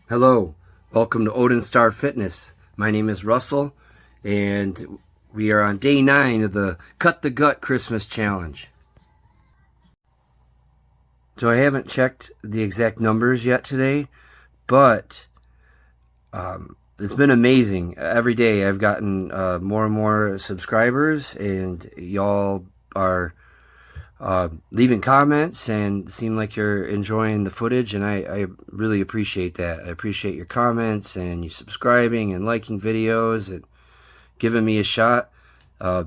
Hello, welcome to Odin Star Fitness. My name is Russell, and we are on day 9 of the Cut the Gut Christmas Challenge. So I haven't checked the exact numbers yet today, but it's been amazing. Every day I've gotten more and more subscribers, and y'all are leaving comments and seem like you're enjoying the footage, and I really appreciate that. I appreciate your comments and you subscribing and liking videos and giving me a shot. Uh,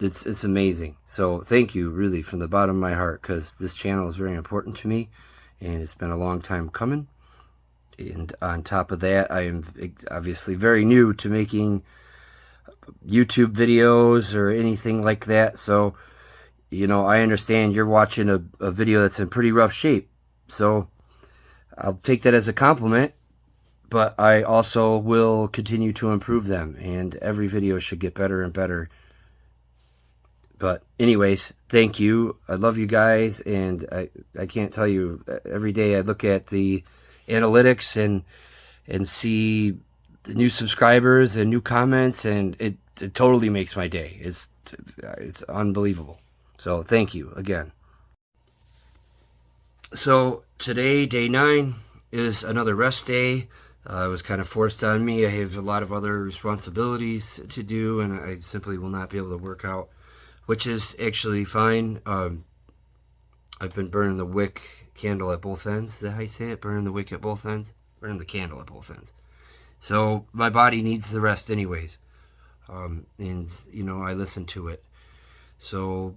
it's amazing. So thank you, really, from the bottom of my heart, because this channel is very important to me, and it's been a long time coming. And on top of that, I am obviously very new to making YouTube videos or anything like that. So I understand you're watching a video that's in pretty rough shape. So I'll take that as a compliment, but I also will continue to improve them, and every video should get better and better. But anyways, thank you. I love you guys, and I can't tell you, every day I look at the analytics and see the new subscribers and new comments, and it totally makes my day. It's unbelievable. So thank you again. So today, day 9, is another rest day. It was kind of forced on me. I have a lot of other responsibilities to do, and I simply will not be able to work out, which is actually fine. I've been burning the wick candle at both ends. Is that how you say it? Burning the wick at both ends? Burning the candle at both ends. So my body needs the rest anyways. And, I listen to it. So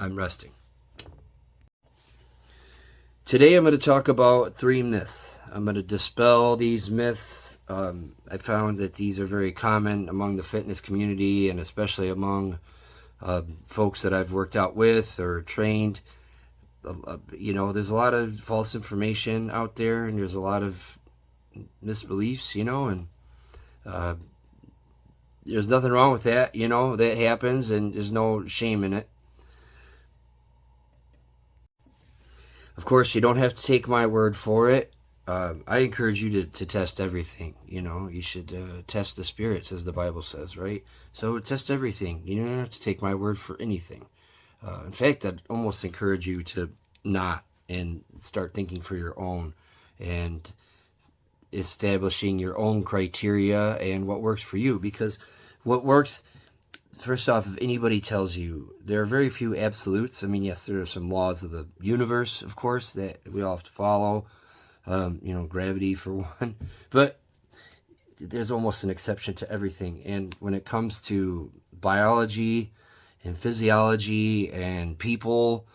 I'm resting. Today I'm going to talk about 3 myths. I'm going to dispel these myths. I found that these are very common among the fitness community, and especially among folks that I've worked out with or trained. There's a lot of false information out there, and there's a lot of misbeliefs, and there's nothing wrong with that. That happens, and there's no shame in it. Of course, you don't have to take my word for it. I encourage you to test everything. You should test the spirits, as the Bible says, right? So test everything. You don't have to take my word for anything. In fact, I'd almost encourage you to not, and start thinking for your own, and establishing your own criteria and what works for you. Because what works, first off, if anybody tells you, there are very few absolutes. I mean, yes, there are some laws of the universe, of course, that we all have to follow. Gravity for one. But there's almost an exception to everything. And when it comes to biology and physiology and people,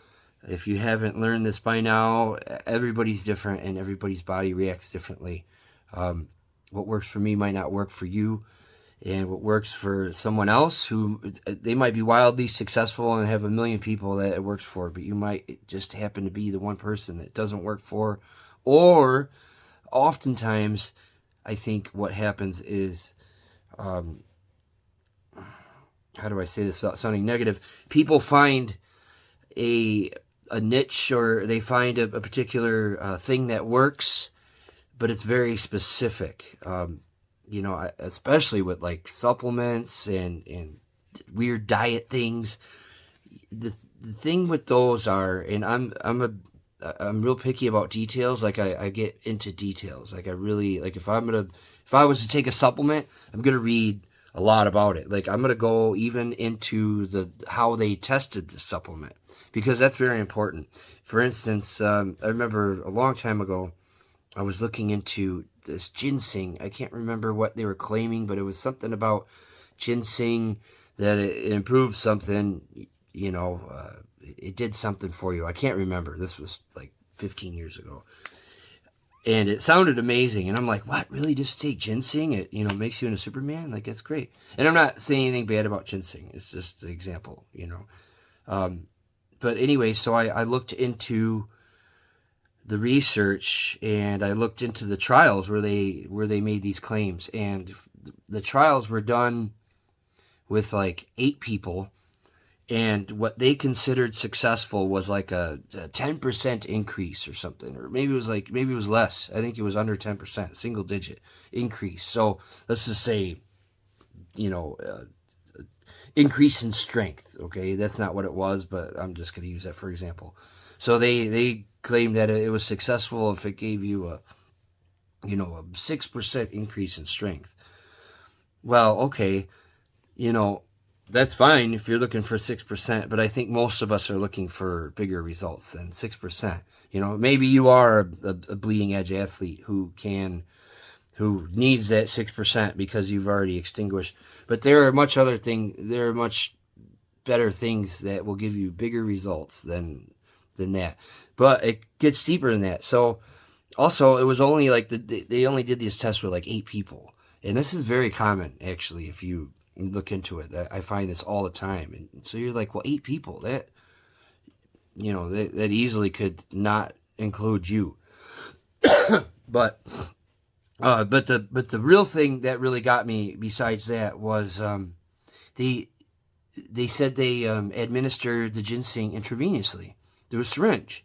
if you haven't learned this by now, everybody's different and everybody's body reacts differently. What works for me might not work for you. And what works for someone else, who they might be wildly successful and have a million people that it works for, but you might just happen to be the one person that doesn't work for. Or oftentimes, I think what happens is, how do I say this without sounding negative? People find a niche, or they find a particular thing that works, but it's very specific. Especially with like supplements and weird diet things. The thing with those are, and I'm real picky about details. Like I get into details. Like I really, like if I was to take a supplement, I'm gonna read a lot about it. Like I'm gonna go even into how they tested the supplement, because that's very important. For instance, I remember a long time ago, I was looking into this ginseng. I can't remember what they were claiming, but it was something about ginseng, that it improved something, it did something for you. I can't remember. This was like 15 years ago. And it sounded amazing. And I'm like, what? Really? Just take ginseng? It, makes you into Superman? Like, that's great. And I'm not saying anything bad about ginseng. It's just an example, But anyway, so I looked into the research, and I looked into the trials where they made these claims, and the trials were done with like 8 people, and what they considered successful was like a 10% increase or something, or maybe it was less. I think it was under 10%, single digit increase. So let's just say, you know, increase in strength. Okay, that's not what it was, but I'm just going to use that for example. So they claimed that it was successful if it gave you a, you know, a 6% increase in strength. Well, okay, you know, that's fine if you're looking for 6%, but I think most of us are looking for bigger results than 6%. You know, maybe you are a bleeding edge athlete who needs that 6% because you've already extinguished. But there are much better things that will give you bigger results than that. But it gets deeper than that. So also, it was only like they only did these tests with like 8 people, and this is very common actually. If you look into it, I find this all the time, and so you're like, well, 8 people, that, you know, that easily could not include you. But the real thing that really got me besides that was they they said they administered the ginseng intravenously through a syringe,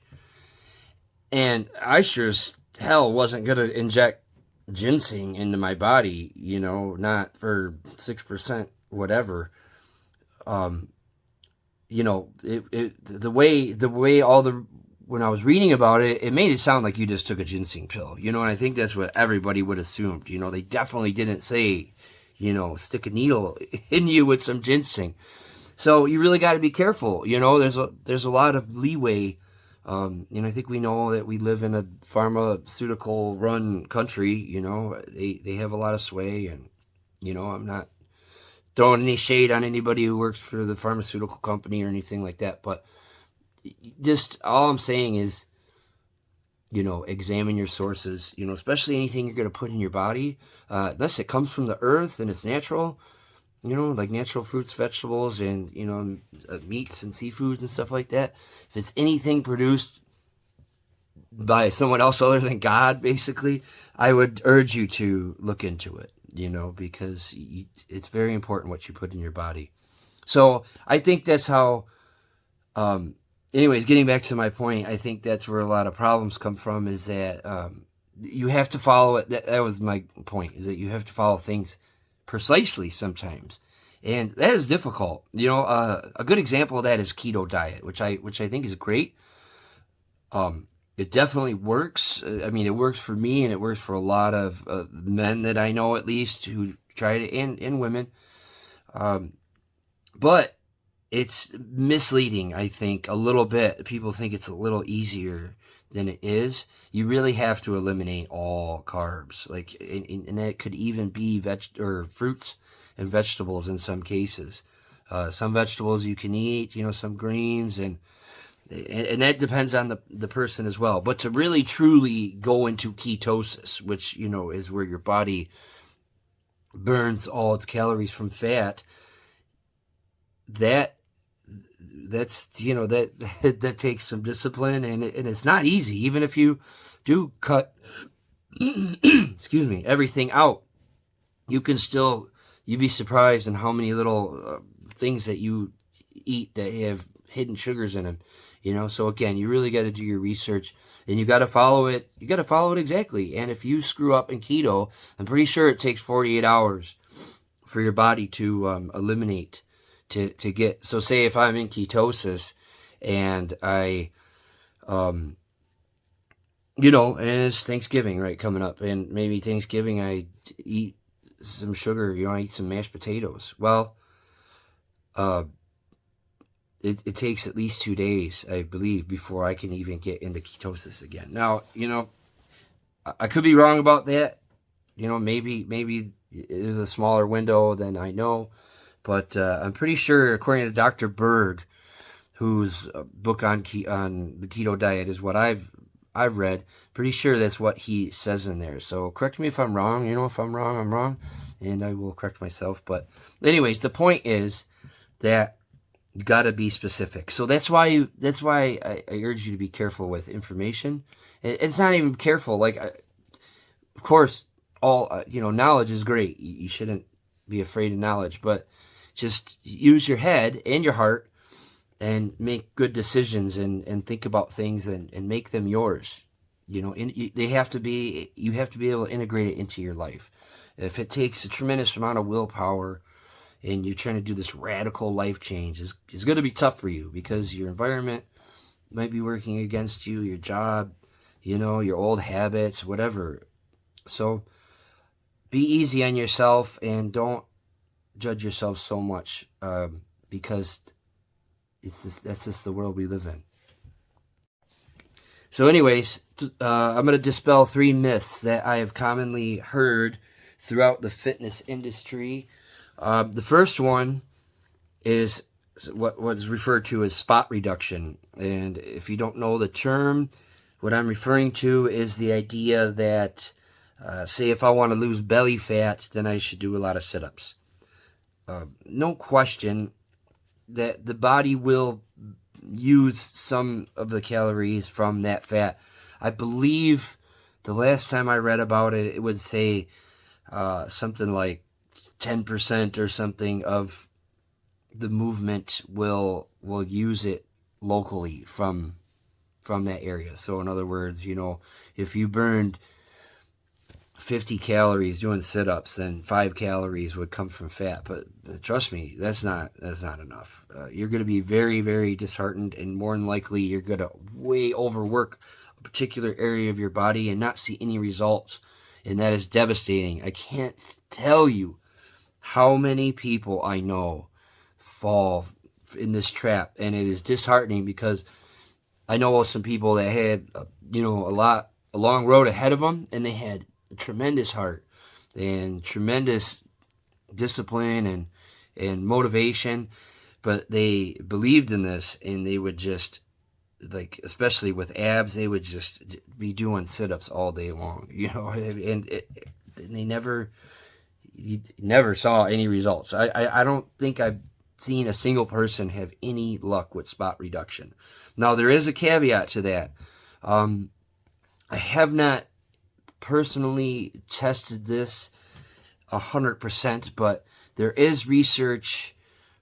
and I sure as hell wasn't gonna inject ginseng into my body, you know, not for 6%, whatever. Um, you know, the way all the when I was reading about it, it made it sound like you just took a ginseng pill, you know, and I think that's what everybody would assume. You know, they definitely didn't say, you know, stick a needle in you with some ginseng. So you really got to be careful. You know, there's a lot of leeway. You know, I think we know that we live in a pharmaceutical run country. You know, they have a lot of sway, and, you know, I'm not throwing any shade on anybody who works for the pharmaceutical company or anything like that. But just all I'm saying is, you know, examine your sources, you know, especially anything you're going to put in your body, unless it comes from the earth and it's natural, you know, like natural fruits, vegetables, and, you know, meats and seafoods and stuff like that. If it's anything produced by someone else other than God, basically, I would urge you to look into it, you know, because it's very important what you put in your body. So I think that's how, anyways, getting back to my point, I think that's where a lot of problems come from, is that you have to follow it. That was my point, is that you have to follow things precisely sometimes, and that is difficult. You know, a good example of that is keto diet, which I think is great. It definitely works. I mean, it works for me, and it works for a lot of men that I know, at least, who try it, and women. But it's misleading, I think, a little bit. People think it's a little easier than it is. You really have to eliminate all carbs, like, and that could even be or fruits and vegetables in some cases. Some vegetables you can eat, you know, some greens, and that depends on the person as well. But to really truly go into ketosis, which, you know, is where your body burns all its calories from fat, that's, you know, that takes some discipline, and it's not easy. Even if you do cut excuse me, everything out, you'd be surprised in how many little things that you eat that have hidden sugars in them, you know. So again, you really got to do your research, and you got to follow it exactly. And if you screw up in keto, I'm pretty sure it takes 48 hours for your body to eliminate, to get. So say if I'm in ketosis and I you know, and it's Thanksgiving, right, coming up, and maybe Thanksgiving I eat some sugar, you know, I eat some mashed potatoes. Well, it takes at least 2 days, I believe, before I can even get into ketosis again. Now, you know, I could be wrong about that. You know, maybe there's a smaller window than I know, but I'm pretty sure, according to Dr. Berg, whose book on the keto diet is what I've read, pretty sure that's what he says in there. So correct me if I'm wrong. You know, if I'm wrong, I'm wrong, and I will correct myself. But anyways, the point is that you got to be specific. So that's why I urge you to be careful with information. It's not even careful. Like, of course, all you know, knowledge is great. You shouldn't be afraid of knowledge, but just use your head and your heart, and make good decisions and think about things and make them yours. You have to be able to integrate it into your life. If it takes a tremendous amount of willpower and you're trying to do this radical life change, it's going to be tough for you because your environment might be working against you, your job, your old habits, whatever. So be easy on yourself and don't judge yourself so much, because that's just the world we live in. So anyways, I'm going to dispel 3 myths that I have commonly heard throughout the fitness industry. The first one is what is referred to as spot reduction. And if you don't know the term, what I'm referring to is the idea that, say if I want to lose belly fat, then I should do a lot of sit-ups. No question that the body will use some of the calories from that fat. I believe the last time I read about it, it would say something like 10% or something of the movement will use it locally from that area. So in other words, if you burned 50 calories doing sit-ups, then 5 calories would come from fat. But trust me, that's not enough. You're going to be very, very disheartened, and more than likely you're going to way overwork a particular area of your body and not see any results, and that is devastating. I can't tell you how many people I know fall in this trap, and it is disheartening because I know some people that had a long road ahead of them, and they had a tremendous heart and tremendous discipline and motivation, but they believed in this, and they would just, like, especially with abs, they would just be doing sit-ups all day long, and they never saw any results. I don't think I've seen a single person have any luck with spot reduction. Now, there is a caveat to that. I have not personally tested this 100%, but there is research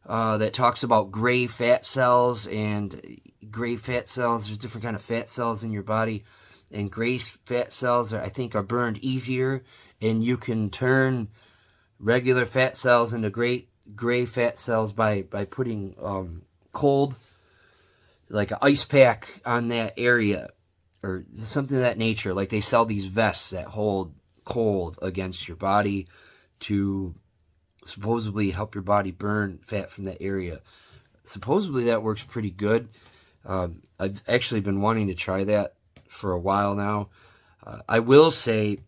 that talks about gray fat cells, and gray fat cells, there's different kind of fat cells in your body, and gray fat cells I think are burned easier, and you can turn regular fat cells into gray fat cells by putting cold, like an ice pack on that area or something of that nature. Like they sell these vests that hold cold against your body to supposedly help your body burn fat from that area. Supposedly that works pretty good. I've actually been wanting to try that for a while now. I will say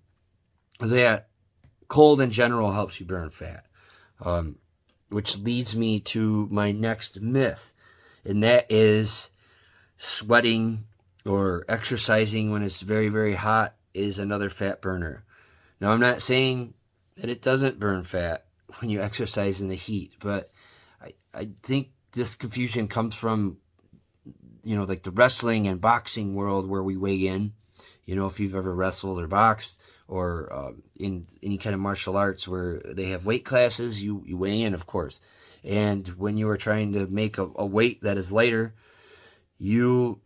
that cold in general helps you burn fat, which leads me to my next myth, and that is sweating or exercising when it's very, very hot is another fat burner. Now, I'm not saying that it doesn't burn fat when you exercise in the heat, but I think this confusion comes from, like the wrestling and boxing world where we weigh in. If you've ever wrestled or boxed, or in any kind of martial arts where they have weight classes, you weigh in, of course. And when you are trying to make a weight that is lighter, you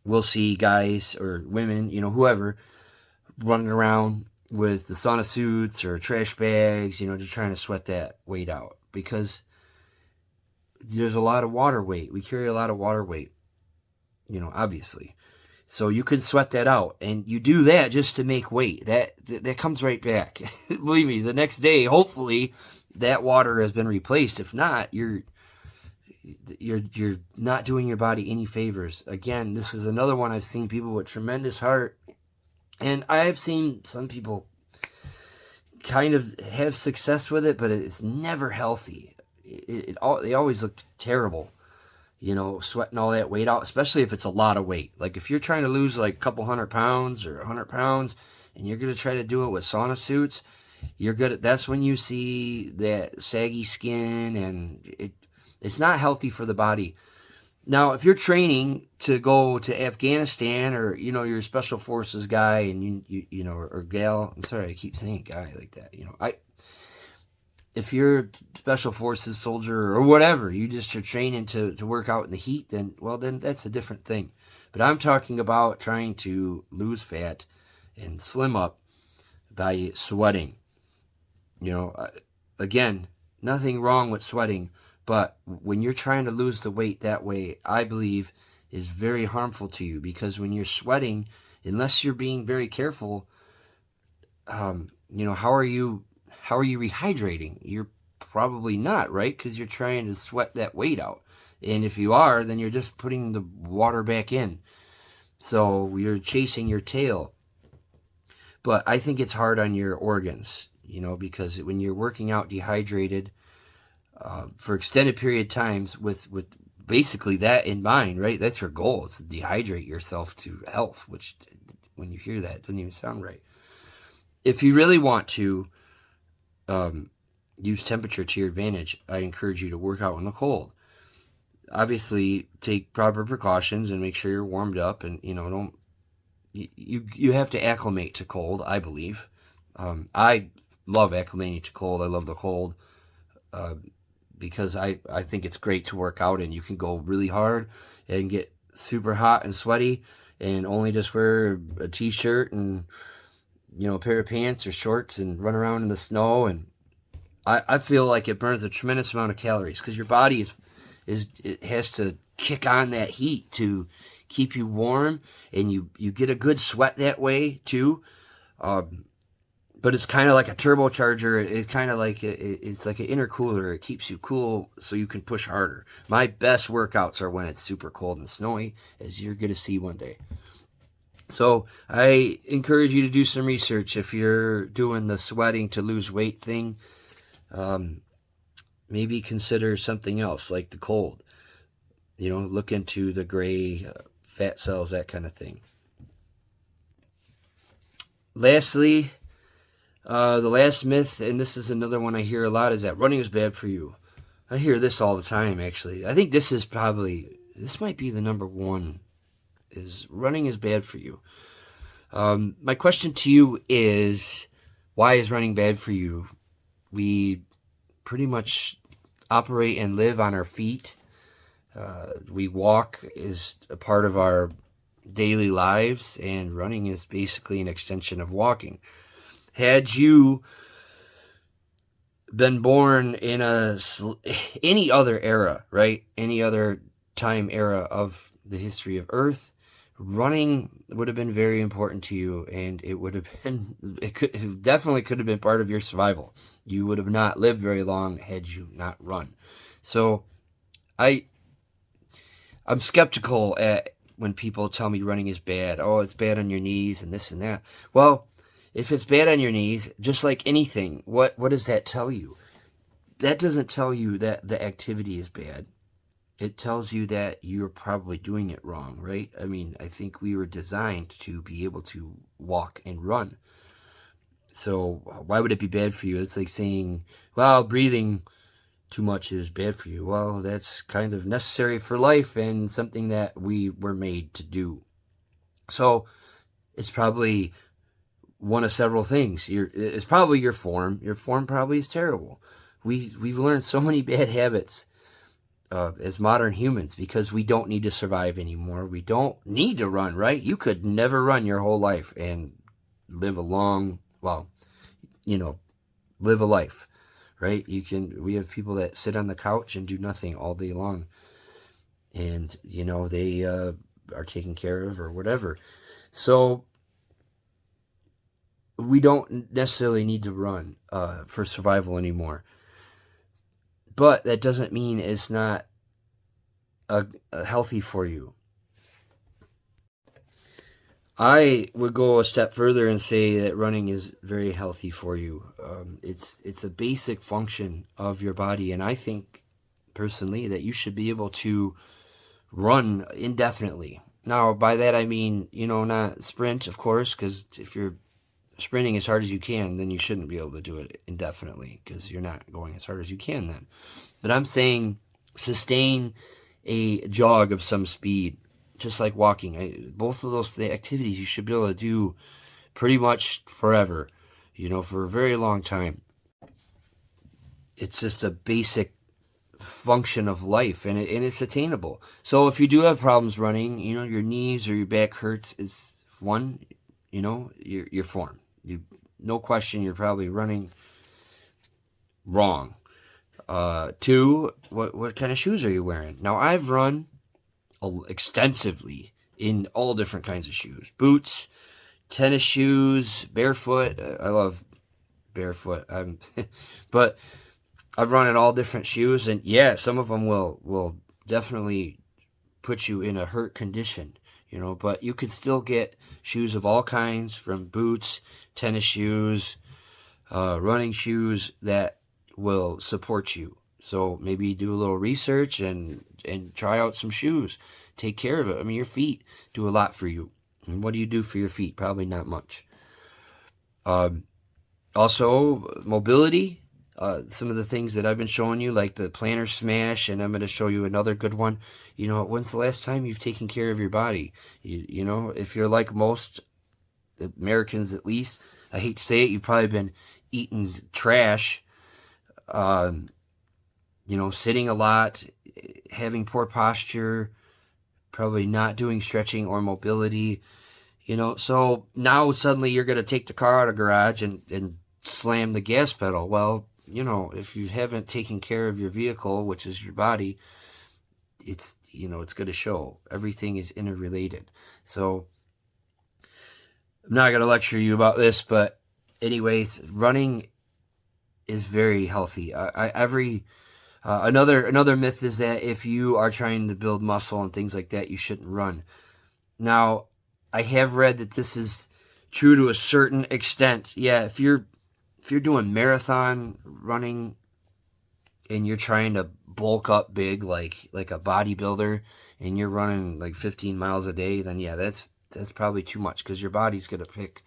will see guys or women, whoever, running around with the sauna suits or trash bags, just trying to sweat that weight out, because there's a lot of water weight. We carry a lot of water weight, obviously. So you can sweat that out, and you do that just to make weight. That comes right back. Believe me, the next day, hopefully, that water has been replaced. If not, you're not doing your body any favors. Again, this is another one I've seen people with tremendous heart, and I've seen some people kind of have success with it, but it's never healthy. They always look terrible. Sweating all that weight out, especially if it's a lot of weight. Like if you're trying to lose like a couple 100 pounds or 100 pounds, and you're going to try to do it with sauna suits, that's when you see that saggy skin, and it's not healthy for the body. Now, if you're training to go to Afghanistan, or, you're a special forces guy, and you or gal, I'm sorry, I keep saying guy like that. if you're a special forces soldier or whatever, you just are training to work out in the heat, then, well, then that's a different thing. But I'm talking about trying to lose fat and slim up by sweating. Again, nothing wrong with sweating, but when you're trying to lose the weight that way, I believe is very harmful to you, because when you're sweating, unless you're being very careful, how are you rehydrating? You're probably not, right? Because you're trying to sweat that weight out. And if you are, then you're just putting the water back in. So you're chasing your tail. But I think it's hard on your organs, because when you're working out dehydrated for extended period times with basically that in mind, right? That's your goal, is to dehydrate yourself to health, which when you hear that, it doesn't even sound right. If you really want to use temperature to your advantage, I encourage you to work out in the cold. Obviously, take proper precautions and make sure you're warmed up, and don't you have to acclimate to cold, I believe. I love acclimating to cold. I love the cold because I think it's great to work out, and you can go really hard and get super hot and sweaty and only just wear a t-shirt and a pair of pants or shorts and run around in the snow. And I feel like it burns a tremendous amount of calories, because your body it has to kick on that heat to keep you warm, and you get a good sweat that way too. But it's kind of like a turbocharger. It's kind of like it's like an intercooler. It keeps you cool so you can push harder. My best workouts are when it's super cold and snowy, as you're going to see one day. So I encourage you to do some research if you're doing the sweating to lose weight thing. Maybe consider something else like the cold. Look into the gray fat cells, that kind of thing. Lastly, the last myth, and this is another one I hear a lot, is that running is bad for you. I hear this all the time, actually. I think this might be the number one, is running is bad for you. My question to you is, why is running bad for you? We pretty much operate and live on our feet. We walk is a part of our daily lives, and running is basically an extension of walking. Had you been born in any other era, right? Any other time era of the history of Earth, running would have been very important to you, and it definitely could have been part of your survival. You would have not lived very long had you not run. So I'm skeptical at when people tell me running is bad. Oh, it's bad on your knees and this and that. Well, if it's bad on your knees, just like anything, what does that tell you? That doesn't tell you that the activity is bad. It tells you that you're probably doing it wrong, right? I mean, I think we were designed to be able to walk and run. So why would it be bad for you? It's like saying, well, breathing too much is bad for you. Well, that's kind of necessary for life and something that we were made to do. So it's probably one of several things. It's probably your form. Your form probably is terrible. We've learned so many bad habits as modern humans, because we don't need to survive anymore. We don't need to run, right? You could never run your whole life and live a life, right? We have people that sit on the couch and do nothing all day long, and they are taken care of or whatever. So we don't necessarily need to run for survival anymore. But that doesn't mean it's not healthy for you. I would go a step further and say that running is very healthy for you. It's a basic function of your body, and I think personally that you should be able to run indefinitely. Now, by that I mean, not sprint, of course, because if you're sprinting as hard as you can, then you shouldn't be able to do it indefinitely, because you're not going as hard as you can then. But I'm saying sustain a jog of some speed, just like walking. Both of those activities you should be able to do pretty much forever, for a very long time. it's just a basic function of life, and it's attainable. So if you do have problems running, your knees or your back hurts, is one, your form. No question, you're probably running wrong. Two, what kind of shoes are you wearing? Now, I've run extensively in all different kinds of shoes: boots, tennis shoes, barefoot. I love barefoot. But I've run in all different shoes, and yeah, some of them will definitely put you in a hurt condition, but you could still get shoes of all kinds, from boots, tennis shoes, running shoes, that will support you. So maybe do a little research and try out some shoes. Take care of it. I mean, your feet do a lot for you. And what do you do for your feet? Probably not much. Also, mobility. Some of the things that I've been showing you, like the plantar smash, and I'm going to show you another good one. When's the last time you've taken care of your body? If you're like most Americans, at least, I hate to say it, you've probably been eating trash, sitting a lot, having poor posture, probably not doing stretching or mobility, so now suddenly you're going to take the car out of the garage and slam the gas pedal. Well, if you haven't taken care of your vehicle, which is your body, it's going to show. Everything is interrelated. So I'm not going to lecture you about this, but anyways, running is very healthy. Another myth is that if you are trying to build muscle and things like that, you shouldn't run. Now, I have read that this is true to a certain extent. Yeah, if you're doing marathon running and you're trying to bulk up big, like a bodybuilder, and you're running like 15 miles a day, then yeah, that's probably too much, because your body's going to pick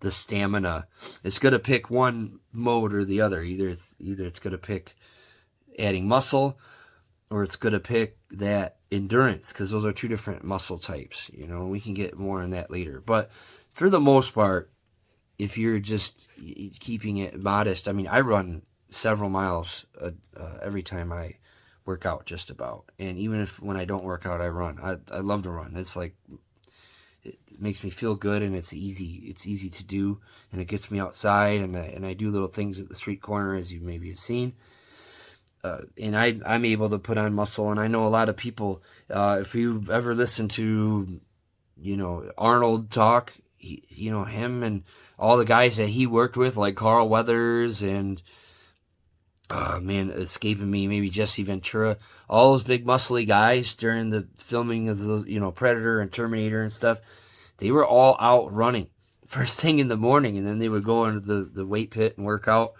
the stamina. It's going to pick one mode or the other. Either it's going to pick adding muscle, or it's going to pick that endurance, because those are two different muscle types. We can get more on that later. But for the most part, if you're just keeping it modest, I mean, I run several miles every time I work out, just about. And even when I don't work out, I run. I love to run. It's like, it makes me feel good, and it's easy to do, and it gets me outside, and I do little things at the street corner, as you maybe have seen. And I'm able to put on muscle, and I know a lot of people, if you ever listen to, Arnold talk, him and all the guys that he worked with, like Carl Weathers and, escaping me, maybe Jesse Ventura, all those big muscly guys during the filming of those, Predator and Terminator and stuff, they were all out running first thing in the morning, and then they would go into the weight pit and work out.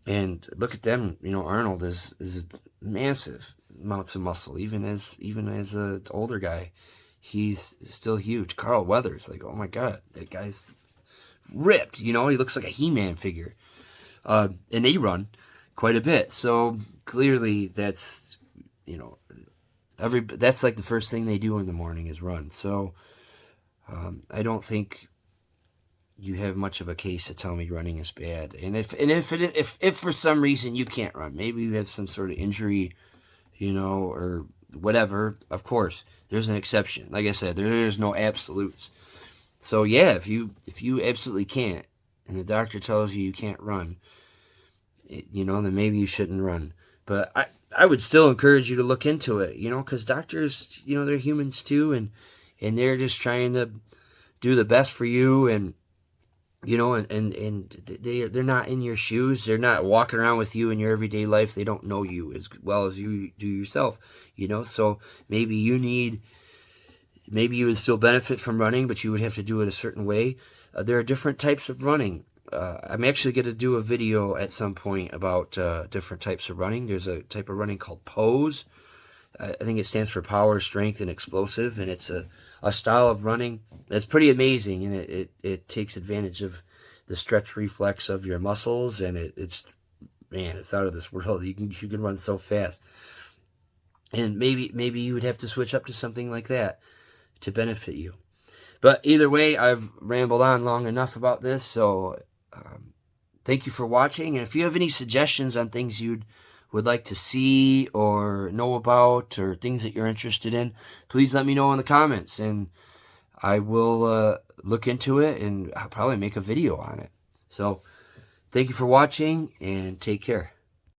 And look at them, Arnold is massive amounts of muscle, even as an older guy, he's still huge. Carl Weathers, like, oh my God, that guy's ripped, he looks like a He-Man figure. And they run quite a bit, so clearly that's, that's like the first thing they do in the morning is run. So I don't think you have much of a case to tell me running is bad. And if for some reason you can't run, maybe you have some sort of injury, or whatever, of course, there's an exception. Like I said, there's no absolutes. So yeah, if you absolutely can't, and the doctor tells you can't run, then maybe you shouldn't run. But I would still encourage you to look into it, because doctors, they're humans too, and they're just trying to do the best for you, and and they're not in your shoes. They're not walking around with you in your everyday life. They don't know you as well as you do yourself, so maybe you would still benefit from running, but you would have to do it a certain way. There are different types of running. I'm actually going to do a video at some point about different types of running. There's a type of running called pose. I think it stands for power, strength, and explosive, and it's a style of running that's pretty amazing, and it takes advantage of the stretch reflex of your muscles, and it's out of this world. You can run so fast, and maybe you would have to switch up to something like that to benefit you. But either way, I've rambled on long enough about this, so thank you for watching. And if you have any suggestions on things you would like to see or know about, or things that you're interested in, please let me know in the comments, and I will look into it, and I'll probably make a video on it. So thank you for watching, and take care.